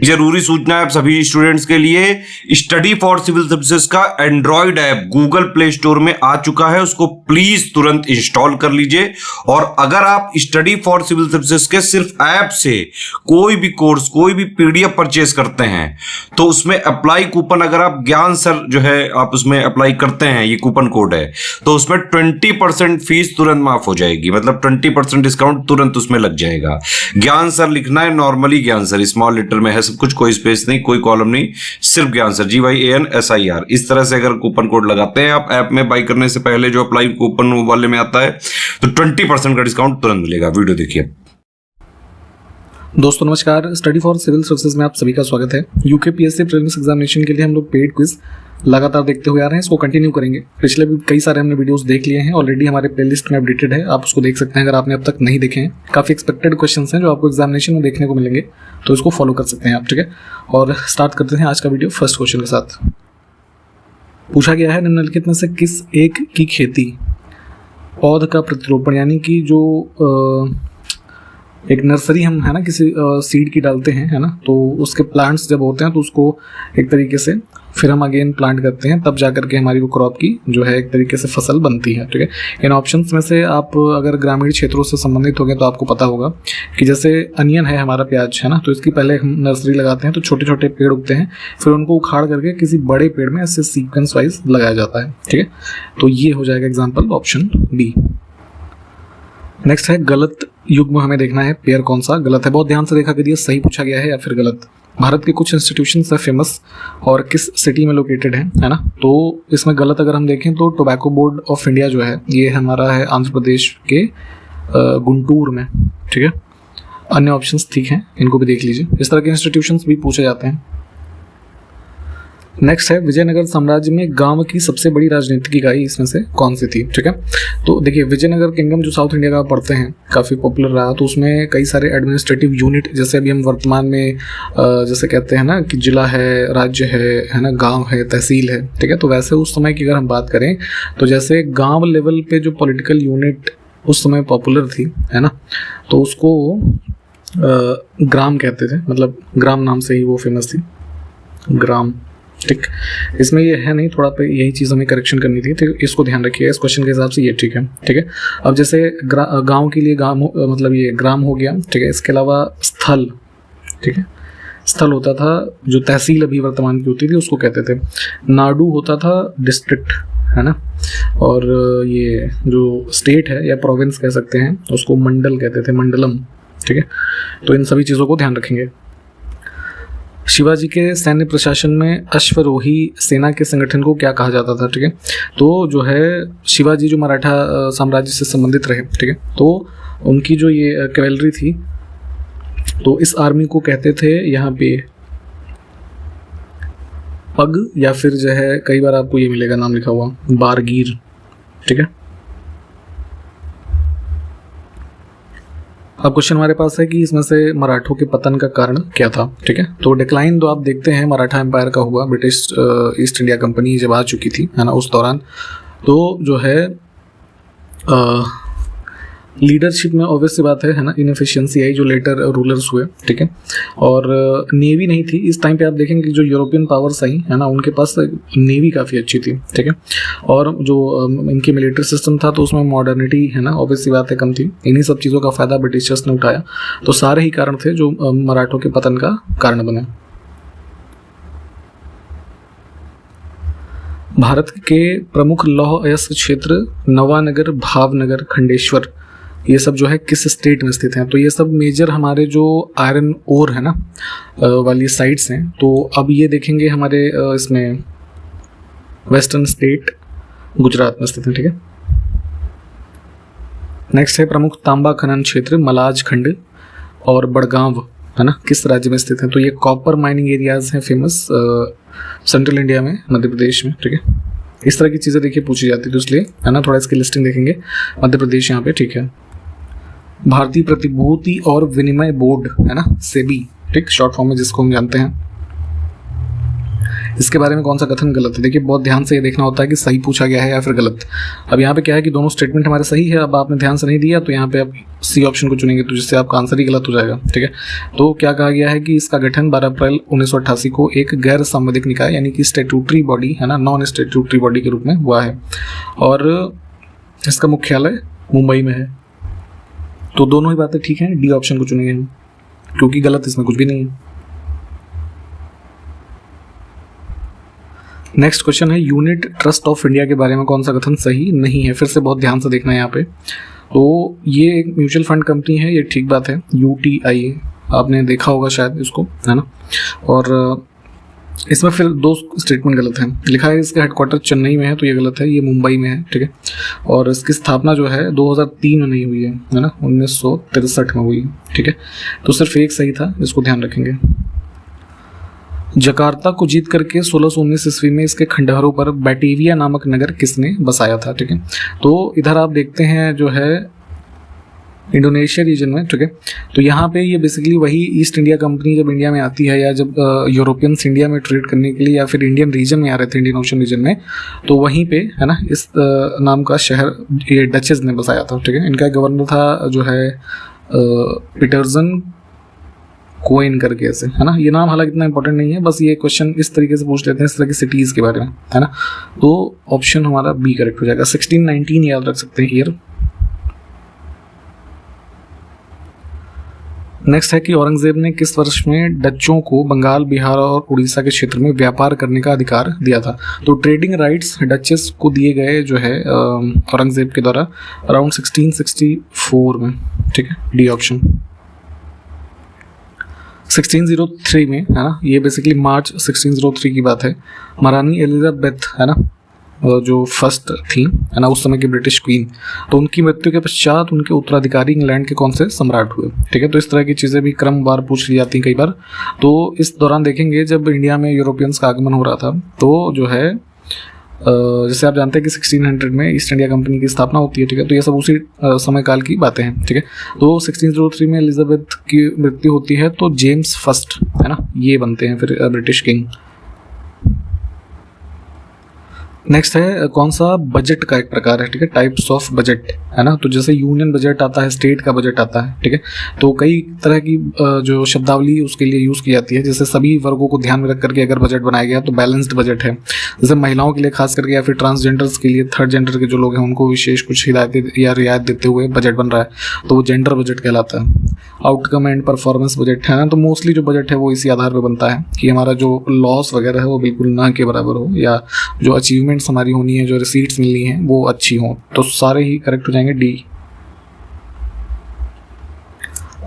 जरूरी सूचना है आप सभी स्टूडेंट्स के लिए, स्टडी फॉर सिविल सर्विसेज का Android app Google play store में आ चुका है, उसको प्लीज तुरंत इंस्टॉल कर लीजिए। और अगर आप स्टडी फॉर सिविल सर्विसेज के सिर्फ ऐप से कोई भी कोर्स, कोई भी पीडीएफ परचेज करते हैं तो उसमें अप्लाई कूपन, अगर आप ज्ञान सर जो है आप उसमें अप्लाई करते हैं, ये कूपन कोड है, तो उसमें 20% फीस तुरंत माफ हो जाएगी, मतलब 20% डिस्काउंट तुरंत उसमें लग जाएगा। ज्ञान सर लिखना है, नॉर्मली ज्ञान सर स्मॉल लेटर में है सब कुछ, कोई स्पेस नहीं, कोई कॉलम नहीं, सिर्फ ज्ञान सर, GYANSIR। इस तरह से अगर कूपन कोड लगाते हैं आप ऐप में बाई करने से पहले, जो अप्लाई कूपन वाले में आता है, तो 20% का डिस्काउंट तुरंत मिलेगा। वीडियो देखिए। दोस्तों नमस्कार, स्टडी फॉर सिविल सर्विसेज में आप सभी का स्वागत है। यूकेपीएससी प्रीलिम्स एग्जामिनेशन के लिए हम लोग पेड क्विज लगातार देखते हुए आ रहे हैं, इसको कंटिन्यू करेंगे। पिछले भी कई सारे हमने वीडियोस देख लिए हैं, ऑलरेडी हमारे प्लेलिस्ट में अपडेटेड है, आप उसको देख सकते हैं अगर आपने अब तक नहीं देखे हैं। काफ़ी एक्सपेक्टेड क्वेश्चंस हैं जो आपको एग्जामिनेशन में देखने को मिलेंगे, तो इसको फॉलो कर सकते हैं आप, ठीक है। और स्टार्ट करते हैं आज का वीडियो फर्स्ट क्वेश्चन के साथ। पूछा गया है, निम्नलिखित में से किस एक की खेती पौध का प्रतिरोपण, यानी कि जो एक नर्सरी हम है ना किसी सीड की डालते हैं, है ना, तो उसके प्लांट्स जब होते हैं तो उसको एक तरीके से फिर हम अगेन प्लांट करते हैं, तब जाकर के हमारी वो क्रॉप की जो है एक तरीके से फसल बनती है, ठीक है। इन ऑप्शंस में से आप अगर ग्रामीण क्षेत्रों से संबंधित हो गए तो आपको पता होगा कि जैसे अनियन है हमारा, प्याज है ना, तो इसकी पहले हम नर्सरी लगाते हैं तो छोटे छोटे पेड़ उगते हैं, फिर उनको उखाड़ करके किसी बड़े पेड़ में ऐसे सीक्वेंस वाइज लगाया जाता है, ठीक है। तो ये हो जाएगा एग्जाम्पल ऑप्शन बी। नेक्स्ट है गलत युग्म, हमें देखना है पेयर कौन सा गलत है। बहुत ध्यान से देखा करिए, सही पूछा गया है या फिर गलत। भारत के कुछ इंस्टीट्यूशंस है फेमस और किस सिटी में लोकेटेड है ना, तो इसमें गलत अगर हम देखें तो टोबैको बोर्ड ऑफ इंडिया जो है ये हमारा है आंध्र प्रदेश के गुंटूर में, ठीक है। अन्य ऑप्शंस ठीक हैं, इनको भी देख लीजिए। इस तरह के इंस्टीट्यूशंस भी पूछे जाते हैं। नेक्स्ट है विजयनगर साम्राज्य में गांव की सबसे बड़ी राजनीतिक इकाई इसमें से कौन सी थी, ठीक है। तो देखिए विजयनगर किंगडम जो साउथ इंडिया का पढ़ते हैं काफ़ी पॉपुलर रहा, तो उसमें कई सारे एडमिनिस्ट्रेटिव यूनिट, जैसे अभी हम वर्तमान में जैसे कहते हैं ना कि जिला है, राज्य है ना, गांव है, तहसील है, ठीक है। तो वैसे उस समय की अगर हम बात करें तो जैसे गाँव लेवल पे जो पॉलिटिकल यूनिट उस समय पॉपुलर थी, है ना, तो उसको ग्राम कहते थे, मतलब ग्राम नाम से ही वो फेमस थी, ग्राम, ठीक। इसमें ये है नहीं, थोड़ा पे यही चीज़ हमें करेक्शन करनी थी, तो इसको ध्यान रखिए। इस क्वेश्चन के हिसाब से ये ठीक है, ठीक है। अब जैसे गांव के लिए गांव मतलब ये ग्राम हो गया, ठीक है। इसके अलावा स्थल, ठीक है, स्थल होता था जो तहसील अभी वर्तमान की होती थी उसको कहते थे। नाडु होता था डिस्ट्रिक्ट, है ना, और ये जो स्टेट है या प्रोविंस कह सकते हैं उसको मंडल कहते थे, मंडलम, ठीक है। तो इन सभी चीज़ों को ध्यान रखेंगे। शिवाजी के सैन्य प्रशासन में अश्वरोही सेना के संगठन को क्या कहा जाता था, ठीक है। तो जो है शिवाजी जो मराठा साम्राज्य से संबंधित रहे, ठीक है, तो उनकी जो ये कैवेलरी थी तो इस आर्मी को कहते थे यहाँ पे पग, या फिर जो है कई बार आपको ये मिलेगा नाम लिखा हुआ बारगीर, ठीक है। अब क्वेश्चन हमारे पास है कि इसमें से मराठों के पतन का कारण क्या था, ठीक है। तो डिक्लाइन तो आप देखते हैं मराठा एम्पायर का हुआ, ब्रिटिश ईस्ट इंडिया कंपनी जब आ चुकी थी, है ना, उस दौरान तो जो है लीडरशिप में ऑब्वियस सी बात है ना, इनएफिशिएंसी आई, जो लेटर रूलर्स हुए, ठीक है। और नेवी नहीं थी इस टाइम पे, आप देखेंगे कि जो यूरोपियन पावर्स आई है ना उनके पास नेवी काफ़ी अच्छी थी, ठीक है। और जो इनकी मिलिट्री सिस्टम था तो उसमें मॉडर्निटी है ना ऑब्वियस सी बात है कम थी। इन्हीं सब चीज़ों का फ़ायदा ब्रिटिशर्स ने उठाया, तो सारे ही कारण थे जो मराठों के पतन का कारण बने। भारत के प्रमुख लौह अयस्क क्षेत्र नवानगर, भावनगर, खंडेश्वर, ये सब जो है किस स्टेट में स्थित हैं। तो ये सब मेजर हमारे जो आयरन ओर है ना वाली साइट्स हैं। तो अब ये देखेंगे हमारे इसमें वेस्टर्न स्टेट गुजरात में स्थित है, ठीक है। नेक्स्ट है प्रमुख तांबा खनन क्षेत्र मलाज खंड और बड़गांव, है ना, किस राज्य में स्थित है। तो ये कॉपर माइनिंग एरियाज हैं फेमस सेंट्रल इंडिया में, मध्य प्रदेश में, ठीक है। इस तरह की चीज़ें देखिए पूछी जाती है, तो इसलिए है ना थोड़ा इसकी लिस्टिंग देखेंगे। मध्य प्रदेश यहाँ पे, ठीक है। भारतीय प्रतिभूति और विनिमय बोर्ड, है ना, सेबी, ठीक, शॉर्ट फॉर्म में जिसको हम जानते हैं, इसके बारे में कौन सा कथन गलत है। देखिए बहुत ध्यान से ये देखना होता है कि सही पूछा गया है या फिर गलत। अब यहाँ पे क्या है कि दोनों स्टेटमेंट हमारे सही है, अब आपने ध्यान से नहीं दिया तो यहाँ पे आप सी ऑप्शन को चुनेंगे तो जिससे आपका आंसर ही गलत हो जाएगा, ठीक है। तो क्या कहा गया है कि इसका गठन 12 अप्रैल 1988 को एक गैर संवैधानिक निकाय यानी कि स्टैट्यूटरी बॉडी है ना, नॉन स्टैट्यूटरी बॉडी के रूप में हुआ है और इसका मुख्यालय मुंबई में है। तो दोनों ही बातें ठीक हैं, डी ऑप्शन को चुनेंगे हम, क्योंकि गलत इसमें कुछ भी नहीं है। नेक्स्ट क्वेश्चन है यूनिट ट्रस्ट ऑफ इंडिया के बारे में कौन सा कथन सही नहीं है। फिर से बहुत ध्यान से देखना है यहाँ पे। तो ये एक म्यूचुअल फंड कंपनी है, ये ठीक बात है, UTI आपने देखा होगा शायद इसको, है ना। और इसमें फिर 2 स्टेटमेंट गलत हैं। लिखा है इसका हेडक्वार्टर चेन्नई में है तो ये गलत है, ये मुंबई में है, ठीक है। और इसकी स्थापना जो है 2003 में नहीं हुई है ना, 1963 में हुई, ठीक है। तो सिर्फ एक सही था, इसको ध्यान रखेंगे। जकार्ता को जीत करके 1619 ईस्वी में इसके खंडहरों पर बैटेविया नामक नगर किसने बसाया था, ठीक है। तो इधर आप देखते हैं जो है इंडोनेशिया रीजन में, ठीक है। तो यहाँ पे ये बेसिकली वही ईस्ट इंडिया कंपनी जब इंडिया में आती है या जब यूरोपियंस इंडिया में ट्रेड करने के लिए या फिर इंडियन रीजन में आ रहे थे, इंडियन ओशन रीजन में, तो वहीं पे है ना इस नाम का शहर ये डचेस ने बसाया था, ठीक है। इनका गवर्नर था जो है पीटरसन कोइन करके ऐसे, है ना। ये नाम हालांकि इतना इंपॉर्टेंट नहीं है, बस ये क्वेश्चन इस तरीके से पूछ लेते हैं, इस तरह की सिटीज़ के बारे में, है ना। तो ऑप्शन हमारा बी करेक्ट हो जाएगा। 1619 याद रख सकते हैं ईयर। नेक्स्ट है कि औरंगजेब ने किस वर्ष में डच्चों को बंगाल, बिहार और उड़ीसा के क्षेत्र में व्यापार करने का अधिकार दिया था। तो ट्रेडिंग राइट्स डचेस को दिए गए जो है औरंगजेब के द्वारा अराउंड 1664 में, ठीक है, डी ऑप्शन। 1603 में, है ना, ये बेसिकली मार्च 1603 की बात है। महारानी एलिजाबेथ, है ना, जो फर्स्ट थी, है ना, उस समय की ब्रिटिश क्वीन, तो उनकी मृत्यु के पश्चात उनके उत्तराधिकारी इंग्लैंड के कौन से सम्राट हुए, ठीक है। तो इस तरह की चीज़ें भी क्रमवार पूछ ली जाती हैं कई बार। तो इस दौरान देखेंगे जब इंडिया में यूरोपियंस का आगमन हो रहा था तो जो है जैसे आप जानते हैं कि 1600 में ईस्ट इंडिया कंपनी की स्थापना होती है, ठीक है। तो ये सब उसी समय काल की बातें हैं, ठीक है। तो 1603 में एलिजाबेथ की मृत्यु होती है तो जेम्स फर्स्ट, है ना, ये बनते हैं फिर ब्रिटिश किंग। नेक्स्ट है कौन सा बजट का एक प्रकार है, ठीक है, टाइप्स ऑफ बजट, है ना। तो जैसे यूनियन बजट आता है, स्टेट का बजट आता है, ठीक है। तो कई तरह की जो शब्दावली उसके लिए यूज़ की जाती है। जैसे सभी वर्गों को ध्यान में रख करके अगर बजट बनाया गया तो बैलेंस्ड बजट है। जैसे महिलाओं के लिए खास करके या फिर ट्रांसजेंडर्स के लिए, थर्ड जेंडर के जो लोग हैं उनको विशेष कुछ हिदायतें या रियायत देते हुए बजट बन रहा है तो वो जेंडर बजट कहलाता है। आउटकम एंड परफॉर्मेंस बजट, है ना। तो मोस्टली जो बजट है वो इसी आधार पर बनता है कि हमारा जो लॉस वगैरह है वो बिल्कुल ना के बराबर हो या जो अचीवमेंट्स हमारी होनी है, जो रिसीट्स मिलनी है वो अच्छी हो। तो सारे ही करेक्ट हो जाएंगे, डी।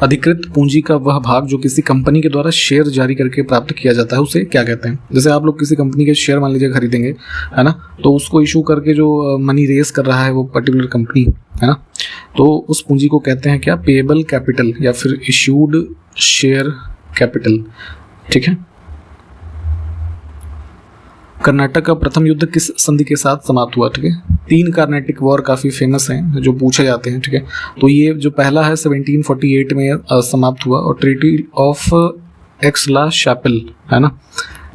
अधिकृत पूंजी का वह भाग जो किसी कंपनी के द्वारा शेयर जारी करके प्राप्त किया जाता है उसे क्या कहते हैं। जैसे आप लोग किसी कंपनी के शेयर मान लीजिए खरीदेंगे, है ना, तो उसको इशू करके जो मनी रेज कर रहा है वो पर्टिकुलर कंपनी, है ना, तो उस पूंजी को कहते हैं क्या, पेएबल कैपिटल या फिर इशूड शेयर कैपिटल, ठीक है। कर्नाटक का प्रथम युद्ध किस संधि के साथ समाप्त हुआ, ठीक है। 3 कार्नेटिक वॉर काफ़ी फेमस हैं जो पूछे जाते हैं, ठीक है। तो ये जो पहला है 1748 में समाप्त हुआ और ट्रीटी ऑफ एक्स-ला-शापेल, है ना,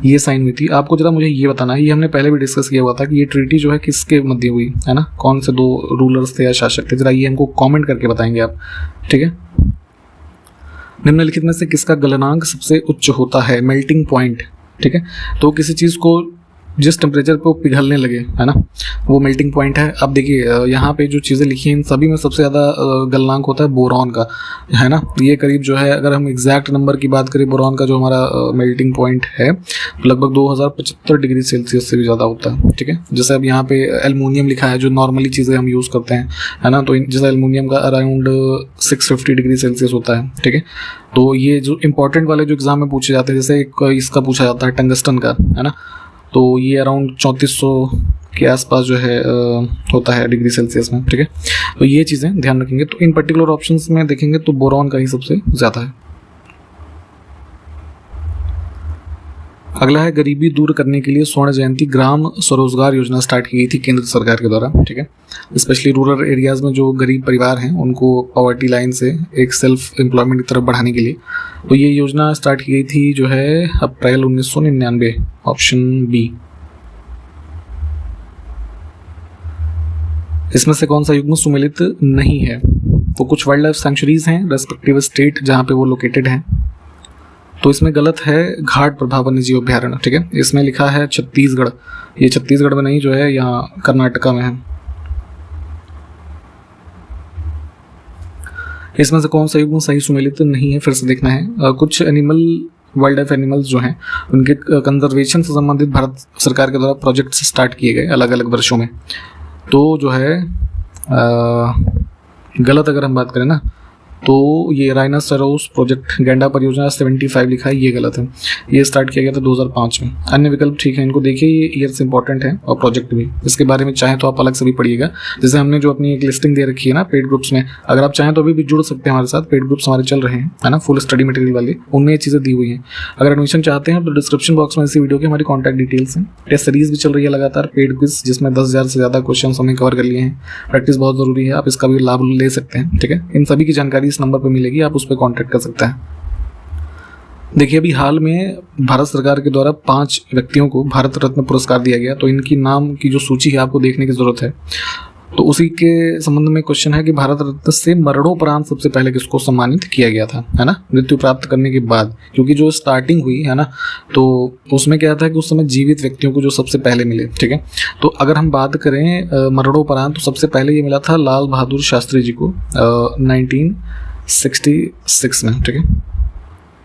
ये साइन हुई थी। आपको जरा मुझे ये बताना है, ये हमने पहले भी डिस्कस किया हुआ था कि ये ट्रीटी जो है किसके मध्य हुई, है ना, कौन से 2 रूलर्स थे या शासक थे, जरा ये हमको कॉमेंट करके बताएंगे आप, ठीक है। निम्नलिखित में से किसका गलनांक सबसे उच्च होता है, मेल्टिंग पॉइंट, ठीक है। तो किसी चीज़ को जिस टेम्परेचर पे वो पिघलने लगे, है ना, वो मेल्टिंग पॉइंट है। अब देखिए यहाँ पे जो चीज़ें लिखी हैं इन सभी में सबसे ज़्यादा गलनांक होता है बोरॉन का, है ना। ये करीब जो है अगर हम एग्जैक्ट नंबर की बात करें बोरॉन का जो हमारा मेल्टिंग पॉइंट है लगभग 2075 डिग्री सेल्सियस से भी ज़्यादा होता है, ठीक है। जैसे अब यहाँ पे एल्युमिनियम लिखा है जो नॉर्मली चीज़ें हम यूज़ करते हैं, है ना, तो जैसे एल्युमिनियम का अराउंड 650 डिग्री सेल्सियस होता है, ठीक है। तो ये जो इंपॉर्टेंट वाले जो एग्जाम में पूछे जाते हैं, जैसे इसका पूछा जाता है टंगस्टन का, है ना, तो ये अराउंड 3400 के आसपास जो है होता है डिग्री सेल्सियस में, ठीक है। तो ये चीज़ें ध्यान रखेंगे। तो इन पर्टिकुलर ऑप्शंस में देखेंगे तो बोरॉन का ही सबसे ज़्यादा है। अगला है गरीबी दूर करने के लिए स्वर्ण जयंती ग्राम स्वरोजगार योजना स्टार्ट की गई थी केंद्र सरकार के द्वारा, ठीक है। स्पेशली रूरल एरियाज़ में जो गरीब परिवार हैं उनको पॉवर्टी लाइन से एक सेल्फ एम्प्लॉयमेंट की तरफ बढ़ाने के लिए तो ये योजना स्टार्ट की गई थी जो है अप्रैल 1999, ऑप्शन बी। इसमें से कौन सा युग्म सुमेलित नहीं है? तो कुछ वाइल्ड लाइफ सेंचुरीज हैं रेस्पेक्टिव स्टेट जहाँ पे वो लोकेटेड हैं। तो इसमें गलत है घाट प्रभा वन्य जीव अभ्यारण्य, ठीक है। इसमें लिखा है छत्तीसगढ़, ये छत्तीसगढ़ में नहीं जो है यहाँ कर्नाटका में है। इसमें से कौन सा युग्म सही सुमेलित नहीं है, फिर से देखना है। कुछ एनिमल वाइल्ड लाइफ एनिमल्स जो हैं उनके कंजर्वेशन से संबंधित भारत सरकार के द्वारा प्रोजेक्ट्स स्टार्ट किए गए अलग अलग वर्षों में। तो जो है गलत अगर हम बात करें ना तो ये राइनासेरोस प्रोजेक्ट गैंडा परियोजना 75 लिखा है, ये गलत है। ये स्टार्ट किया गया था 2005 में। अन्य विकल्प ठीक है, इनको देखिए, ये ईयर्स इंपॉर्टेंट है और प्रोजेक्ट भी। इसके बारे में चाहें तो आप अलग से भी पढ़िएगा। जैसे हमने जो अपनी एक लिस्टिंग दे रखी है ना पेड ग्रुप्स में, अगर आप चाहें तो अभी भी जुड़ सकते हैं हमारे साथ। पेड ग्रुप्स हमारे चल रहे हैं, है ना, फुल स्टडी मटेरियल वाले, उनमें ये चीज़ें दी हुई हैं। अगर एडमिशन चाहते हैं तो डिस्क्रिप्शन बॉक्स में इसी वीडियो की हमारी कॉन्टैक्ट डिटेल्स हैं। टेस्ट सीरीज भी चल रही है लगातार पेड क्विज, जिसमें 10,000 से ज़्यादा क्वेश्चन हमने कवर कर लिए हैं। प्रैक्टिस बहुत ज़रूरी है, आप इसका भी लाभ ले सकते हैं, ठीक है। इन सभी की जानकारी इस नंबर पर मिलेगी, आप उस पर कॉन्टैक्ट कर सकते हैं। देखिए, अभी हाल में भारत सरकार के द्वारा 5 व्यक्तियों को भारत रत्न पुरस्कार दिया गया, तो इनकी नाम की जो सूची है आपको देखने की जरूरत है। तो उसी के संबंध में क्वेश्चन है कि भारत रत्न से मरणोपरांत सबसे पहले किसको सम्मानित किया गया था, है ना, मृत्यु प्राप्त करने के बाद। क्योंकि जो स्टार्टिंग हुई है ना, तो उसमें क्या था कि उस समय जीवित व्यक्तियों को जो सबसे पहले मिले, ठीक है। तो अगर हम बात करें मरणोपरांत, तो सबसे पहले ये मिला था लाल बहादुर शास्त्री जी को 1966 में, ठीक है।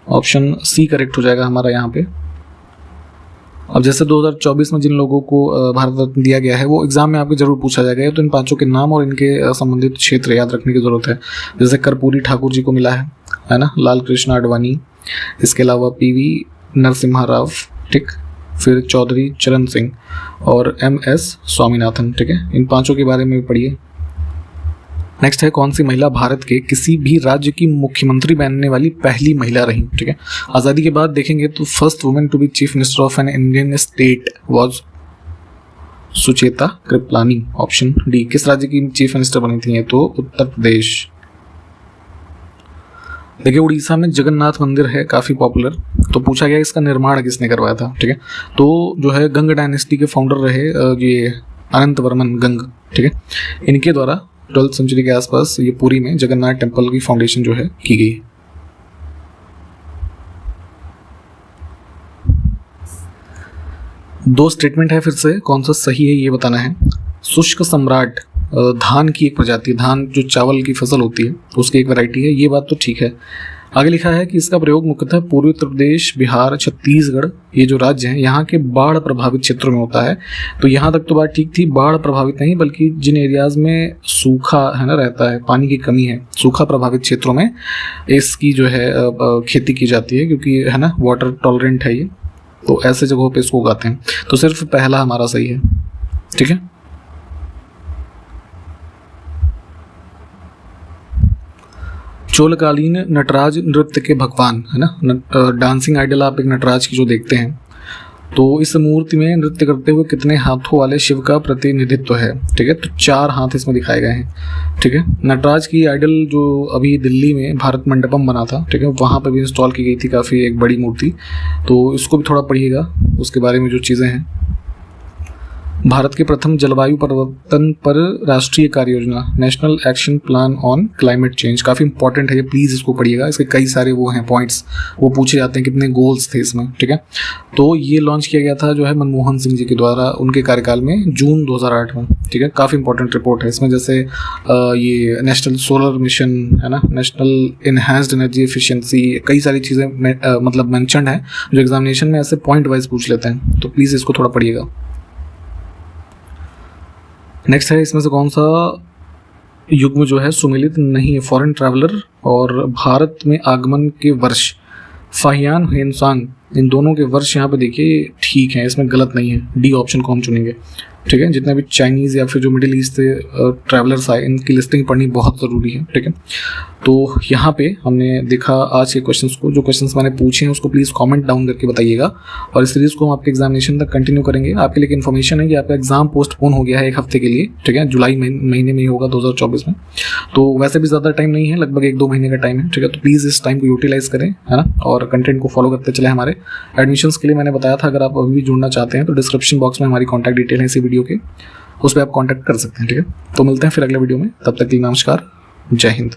ऑप्शन सी करेक्ट हो जाएगा हमारा यहाँ पे। अब जैसे 2024 में जिन लोगों को भारत रत्न दिया गया है वो एग्जाम में आपको जरूर पूछा जाएगा, तो इन 5 के नाम और इनके संबंधित क्षेत्र याद रखने की जरूरत है। जैसे कर्पूरी ठाकुर जी को मिला है ना, लाल कृष्ण आडवाणी, इसके अलावा PV नरसिम्हा राव, ठीक, फिर चौधरी चरण सिंह और MS स्वामीनाथन, ठीक है। इन 5 के बारे में भी पढ़िए। नेक्स्ट है कौन सी महिला भारत के किसी भी राज्य की मुख्यमंत्री बनने वाली पहली महिला रही, ठीक है। आज़ादी के बाद देखेंगे तो first women to be chief minister of an Indian state was Sucheta Kripalani, option D. किस राज्य की चीफ मिनिस्टर बनी थी? तो उत्तर प्रदेश। देखिए, उड़ीसा में जगन्नाथ मंदिर है काफ़ी पॉपुलर, तो पूछा गया इसका निर्माण किसने करवाया था, ठीक है। तो जो है गंग डायनेस्टी के फाउंडर रहे ये अनंत वर्मन गंग, ठीक है। इनके द्वारा 12th सेंचुरी के आसपास ये पुरी में जगन्नाथ टेम्पल की फाउंडेशन जो है की गई। दो स्टेटमेंट है, फिर से कौन सा सही है ये बताना है। शुष्क सम्राट धान की एक प्रजाति, धान जो चावल की फसल होती है उसकी एक वैरायटी है, ये बात तो ठीक है। आगे लिखा है कि इसका प्रयोग मुख्यतः पूर्वी उत्तर प्रदेश, बिहार, छत्तीसगढ़, ये जो राज्य हैं यहाँ के बाढ़ प्रभावित क्षेत्रों में होता है। तो यहाँ तक तो बात ठीक थी, बाढ़ प्रभावित नहीं, बल्कि जिन एरियाज़ में सूखा है ना रहता है, पानी की कमी है, सूखा प्रभावित क्षेत्रों में इसकी जो है खेती की जाती है, क्योंकि है ना वाटर टॉलरेंट है ये, तो ऐसे जगहों पे इसको उगाते हैं। तो सिर्फ पहला हमारा सही है, ठीक है। चोलकालीन नटराज नृत्य के भगवान, है ना, डांसिंग आइडल आप एक नटराज की जो देखते हैं, तो इस मूर्ति में नृत्य करते हुए कितने हाथों वाले शिव का प्रतिनिधित्व है, ठीक है। तो 4 हाथ इसमें दिखाए गए हैं, ठीक है। नटराज की आइडल जो अभी दिल्ली में भारत मंडपम बना था, ठीक है, वहाँ पर भी इंस्टॉल की गई थी काफ़ी एक बड़ी मूर्ति, तो इसको भी थोड़ा पढ़िएगा, उसके बारे में जो चीज़ें हैं। भारत के प्रथम जलवायु परिवर्तन पर राष्ट्रीय कार्य योजना, national action plan on climate change, काफ़ी इंपॉर्टेंट है ये, प्लीज़ इसको पढ़िएगा। इसके कई सारे वो हैं पॉइंट्स, वो पूछे जाते हैं कितने गोल्स थे इसमें, ठीक है। तो ये लॉन्च किया गया था जो है मनमोहन सिंह जी के द्वारा उनके कार्यकाल में जून 2008 में, ठीक है। काफ़ी इंपॉर्टेंट रिपोर्ट है इसमें, जैसे ये नेशनल सोलर मिशन है ना, नेशनल इनहेंस्ड एनर्जी एफिशिएंसी, कई सारी चीज़ें मतलब मेंशन्ड है जो एग्जामिनेशन में ऐसे पॉइंट वाइज पूछ लेते हैं, तो प्लीज़ इसको थोड़ा पढ़िएगा। नेक्स्ट है इसमें से कौन सा युग्म जो है सुमेलित नहीं है? फॉरेन ट्रैवलर और भारत में आगमन के वर्ष, फाहियान हेनसांग इन दोनों के वर्ष यहाँ पे देखिए ठीक है, इसमें गलत नहीं है, डी ऑप्शन को हम चुनेंगे। ठीक है, जितने भी चाइनीज़ या फिर जो मिडिल ईस्ट से ट्रैवलर्स आए, इनकी लिस्टिंग पढ़नी बहुत ज़रूरी है। ठीक है, तो यहाँ पे हमने देखा आज के क्वेश्चंस को। जो क्वेश्चंस मैंने पूछे हैं उसको प्लीज़ कमेंट डाउन करके बताइएगा, और इस सीरीज़ को हम आपके एग्जामिनेशन तक कंटिन्यू करेंगे। आपके लिए इन्फॉर्मेशन है कि आपका एग्जाम पोस्टपोन हो गया है 1 हफ्ते के लिए। ठीक है, जुलाई महीने में ही होगा 2024 में, तो वैसे भी ज़्यादा टाइम नहीं है, लगभग 1-2 महीने का टाइम है। ठीक है, तो प्लीज़ इस टाइम को यूटिलाइज़ करें, है ना, और कंटेंट को फॉलो करते चले। हमारे एडमिशन्स के लिए मैंने बताया था, अगर आप अभी भी जुड़ना चाहते हैं तो डिस्क्रिप्शन बॉक्स में हमारी कॉन्टैक्ट डिटेल है इसी वीडियो के, उस पर आप कॉन्टैक्ट कर सकते हैं। ठीक है, तो मिलते हैं फिर अगले वीडियो में, तब तक के लिए नमस्कार, जय हिंद।